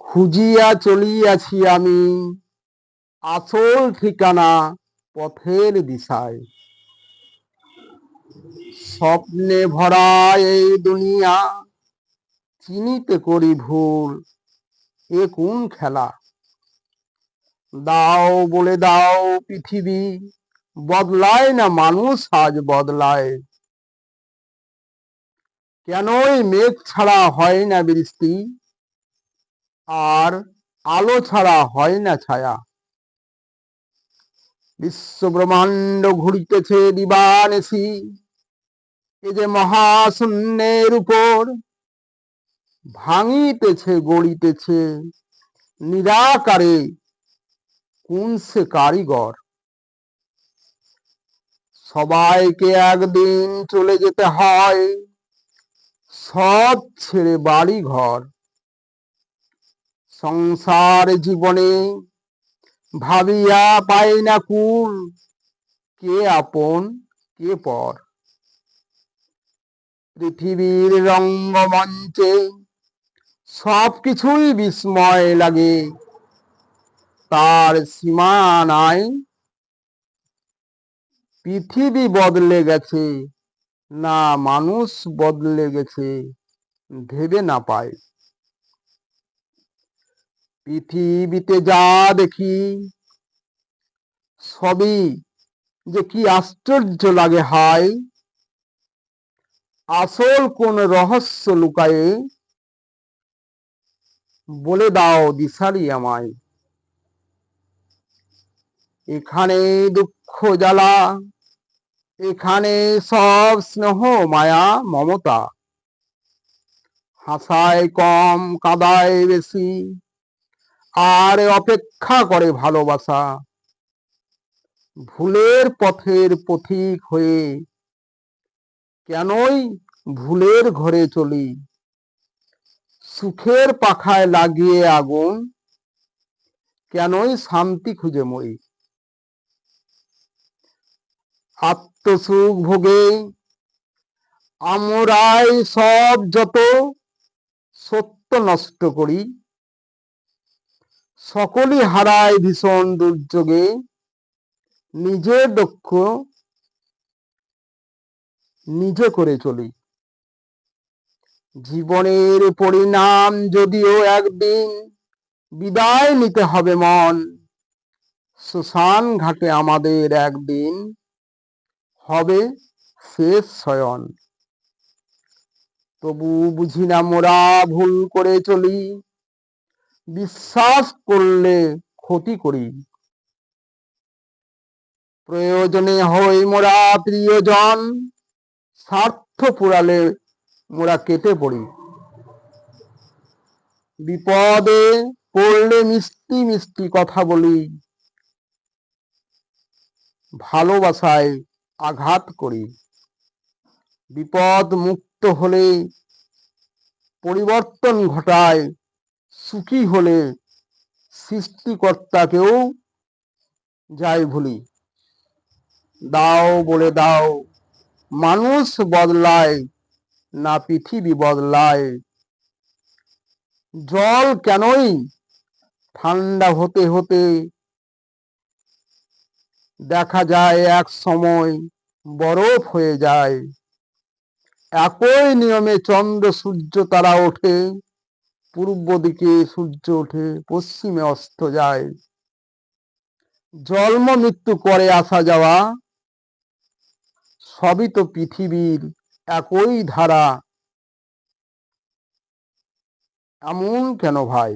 খুঁজিয়া চলিয়াছি আমি আসল ঠিকানা পথের দিশায়। স্বপ্নে ভরা এই দুনিয়া চিনিতে করি ভুল, এ কোন খেলা? দাও বলে দাও পৃথিবী, বদলায় না মানুষ আজ বদলায়। কেনই মেঘ ছাড়া হয় না বৃষ্টি, আর আলো ছাড়া হয় না ছায়া? বিশ্ব ব্রহ্মাণ্ড ঘুরিতেছে দিবানিশি, এ যে মহাশূন্যের উপর ভাঙিতেছে গড়িতেছে নিরাকারে কোন সে কারিগর? সবাইকে একদিন চলে যেতে হয়, সব ছেড়ে বাড়ি ঘর। সংসার জীবনে ভাবিয়া পাই না কুল, কে আপন কে পর। পৃথিবীর রঙ্গমঞ্চে সবকিছুই বিস্ময় লাগে, তার সীমা নাই। পৃথিবী বদলে গেছে না মানুষ বদলে গেছে ভেবে না পায়। পৃথিবীতে যা দেখি সবই যে কি আশ্চর্য লাগে হায়, আসল কোন রহস্য লুকায়ে বলে দাও দিশারি আমায়। এখানে দুঃখ জ্বালা, এখানে সব স্নেহ মায়া মমতা। হাসায় কম কাঁদায় বেশি, আর অপেক্ষা করে ভালোবাসা। ভুলের পথের পথিক হয়ে কেনই ভুলের ঘরে চলি? সুখের পাখায় লাগিয়ে আগুন, কেনই শান্তি খুঁজে মরি? আত্মসুখ ভোগে আমরাই সব যত সত্য নষ্ট করি। সকলই হারায় ভীষণ দুর্যোগে, নিজের দুঃখ নিজে করে চলি। জীবনের পরিণাম যদিও একদিন বিদায় নিতে হবে মন, শ্মশান ঘাটে আমাদের একদিন হবে শেষ শয়ন। তবু বুঝি না মোরা ভুল করে চলি, বিশ্বাস করলে ক্ষতি করি। প্রয়োজনে হই মোরা প্রিয়জন, স্বার্থ পুরালে মোরা কেটে পড়ি। বিপদে পড়লে মিষ্টি মিষ্টি কথা বলি, ভালোবাসায় আঘাত করি। বিপদ মুক্ত হলে পরিবর্তন ঘটায়, সুখী হলে সৃষ্টিকর্তাকেও যাই ভুলি। দাও বলে দাও মানুষ বদলায় না পৃথিবী বদলায়? জল কেনই ঠান্ডা হতে হতে দেখা যায় এক সময় বরফ হয়ে যায়। একই নিয়মে চন্দ্র সূর্য তারা ওঠে, পূর্ব দিকে সূর্য ওঠে পশ্চিমে অস্ত যায়। জন্ম মৃত্যু করে আসা যাওয়া সবই তো পৃথিবীর একই ধারা, এমন কেন ভাই?